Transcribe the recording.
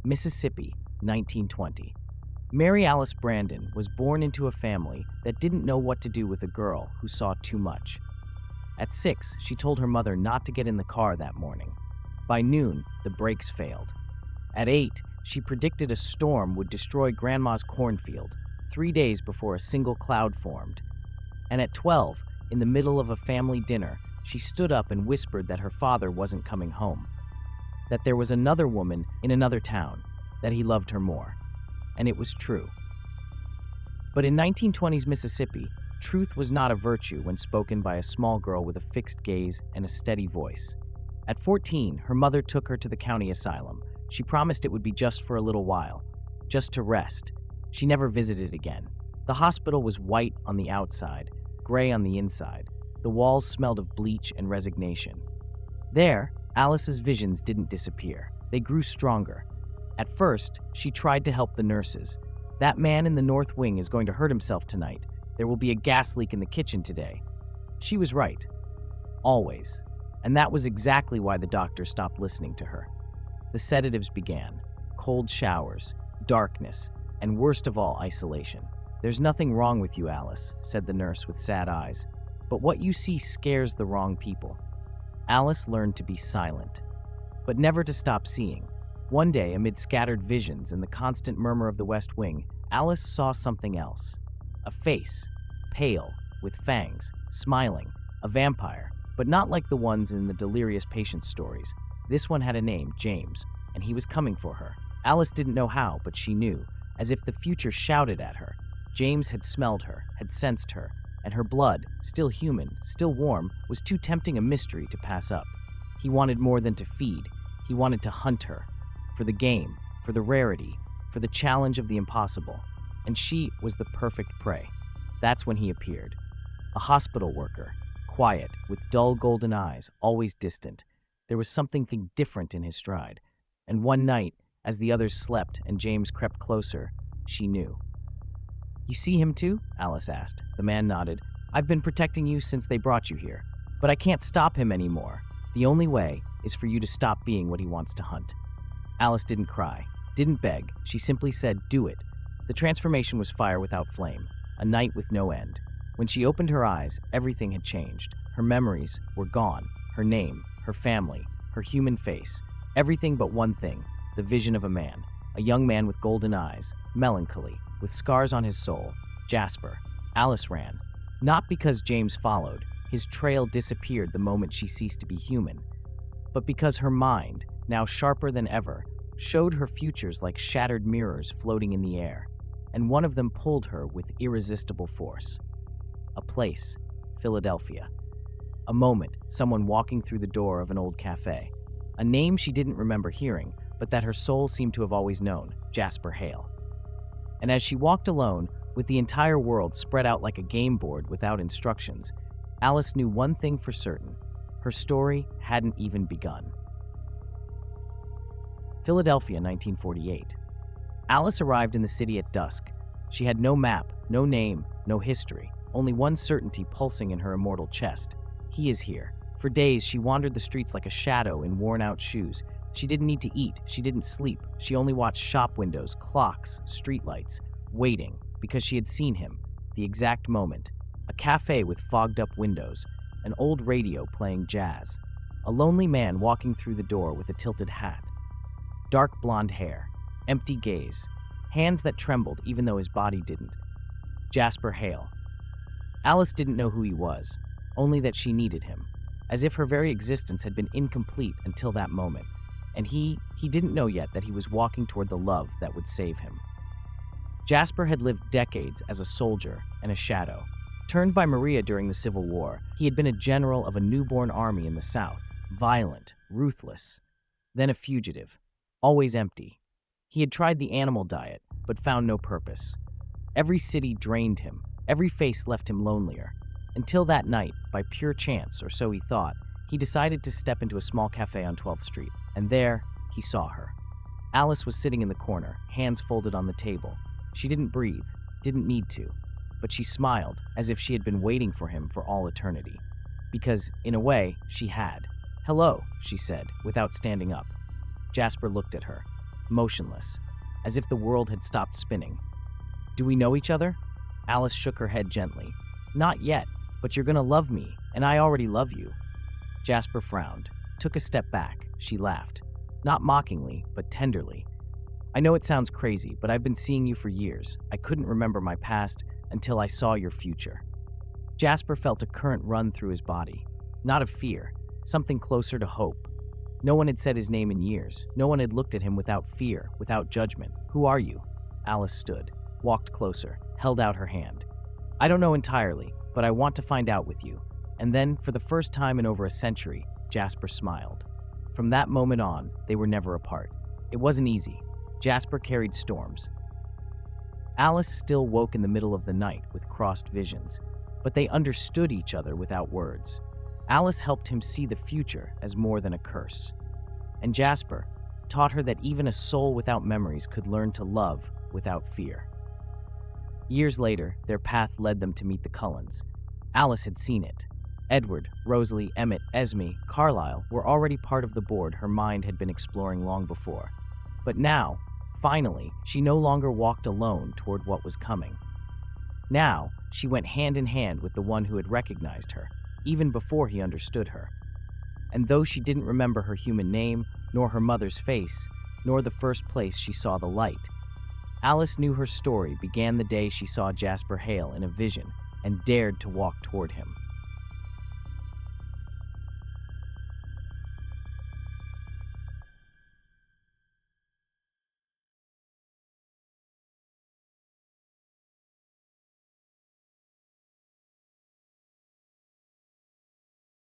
Mississippi, 1920. Mary Alice Brandon was born into a family that didn't know what to do with a girl who saw too much. At 6, she told her mother not to get in the car that morning. By noon, the brakes failed. At 8, she predicted a storm would destroy Grandma's cornfield, 3 days before a single cloud formed. And at 12, in the middle of a family dinner, she stood up and whispered that her father wasn't coming home, that there was another woman in another town, that he loved her more. And it was true. But in 1920s Mississippi, truth was not a virtue when spoken by a small girl with a fixed gaze and a steady voice. At 14, her mother took her to the county asylum. She promised it would be just for a little while, just to rest. She never visited again. The hospital was white on the outside, gray on the inside. The walls smelled of bleach and resignation. There, Alice's visions didn't disappear. They grew stronger. At first, she tried to help the nurses. That man in the north wing is going to hurt himself tonight. There will be a gas leak in the kitchen today. She was right. Always. And that was exactly why the doctor stopped listening to her. The sedatives began. Cold showers, darkness, and worst of all, isolation. "There's nothing wrong with you, Alice," said the nurse with sad eyes. "But what you see scares the wrong people." Alice learned to be silent, but never to stop seeing. One day, amid scattered visions and the constant murmur of the West Wing, Alice saw something else. A face, pale, with fangs, smiling, a vampire, but not like the ones in the delirious patient stories. This one had a name, James, and he was coming for her. Alice didn't know how, but she knew, as if the future shouted at her. James had smelled her, had sensed her, and her blood, still human, still warm, was too tempting a mystery to pass up. He wanted more than to feed. He wanted to hunt her. For the game, for the rarity, for the challenge of the impossible. And she was the perfect prey. That's when he appeared. A hospital worker, quiet, with dull golden eyes, always distant. There was something different in his stride. And one night, as the others slept and James crept closer, she knew. "You see him too?" Alice asked. The man nodded. "I've been protecting you since they brought you here. But I can't stop him anymore. The only way is for you to stop being what he wants to hunt." Alice didn't cry, didn't beg. She simply said, "Do it." The transformation was fire without flame, a night with no end. When she opened her eyes, everything had changed. Her memories were gone. Her name, her family, her human face. Everything but one thing, the vision of a young man with golden eyes, melancholy, with scars on his soul, Jasper. Alice ran. Not because James followed. His trail disappeared the moment she ceased to be human. But because her mind, now sharper than ever, showed her futures like shattered mirrors floating in the air, and one of them pulled her with irresistible force. A place, Philadelphia. A moment, someone walking through the door of an old café. A name she didn't remember hearing, but that her soul seemed to have always known, Jasper Hale. And as she walked alone, with the entire world spread out like a game board without instructions, Alice knew one thing for certain. Her story hadn't even begun. Philadelphia, 1948. Alice arrived in the city at dusk. She had no map, no name, no history, only one certainty pulsing in her immortal chest. He is here. For days, she wandered the streets like a shadow in worn-out shoes. She didn't need to eat. She didn't sleep. She only watched shop windows, clocks, streetlights, waiting, because she had seen him, the exact moment. A cafe with fogged-up windows, an old radio playing jazz, a lonely man walking through the door with a tilted hat. Dark blonde hair, empty gaze, hands that trembled even though his body didn't. Jasper Hale. Alice didn't know who he was, only that she needed him, as if her very existence had been incomplete until that moment. And he didn't know yet that he was walking toward the love that would save him. Jasper had lived decades as a soldier and a shadow. Turned by Maria during the Civil War, he had been a general of a newborn army in the South, violent, ruthless, then a fugitive. Always empty. He had tried the animal diet, but found no purpose. Every city drained him. Every face left him lonelier. Until that night, by pure chance, or so he thought, he decided to step into a small cafe on 12th Street, and there, he saw her. Alice was sitting in the corner, hands folded on the table. She didn't breathe, didn't need to, but she smiled as if she had been waiting for him for all eternity. Because, in a way, she had. "Hello," she said, without standing up. Jasper looked at her. motionless, as if the world had stopped spinning. "Do we know each other?" Alice shook her head gently. "Not yet, but you're gonna love me, and I already love you." Jasper frowned, took a step back. She laughed, not mockingly, but tenderly. "I know it sounds crazy, but I've been seeing you for years. I couldn't remember my past until I saw your future." Jasper felt a current run through his body, not of fear, something closer to hope. No one had said his name in years. No one had looked at him without fear, without judgment. "Who are you?" Alice stood, walked closer, held out her hand. "I don't know entirely, but I want to find out with you." And then, for the first time in over a century, Jasper smiled. From that moment on, they were never apart. It wasn't easy. Jasper carried storms. Alice still woke in the middle of the night with crossed visions, but they understood each other without words. Alice helped him see the future as more than a curse. And Jasper taught her that even a soul without memories could learn to love without fear. Years later, their path led them to meet the Cullens. Alice had seen it. Edward, Rosalie, Emmett, Esme, Carlisle were already part of the board her mind had been exploring long before. But now, finally, she no longer walked alone toward what was coming. Now, she went hand in hand with the one who had recognized her, even before he understood her. And though she didn't remember her human name, nor her mother's face, nor the first place she saw the light, Alice knew her story began the day she saw Jasper Hale in a vision and dared to walk toward him.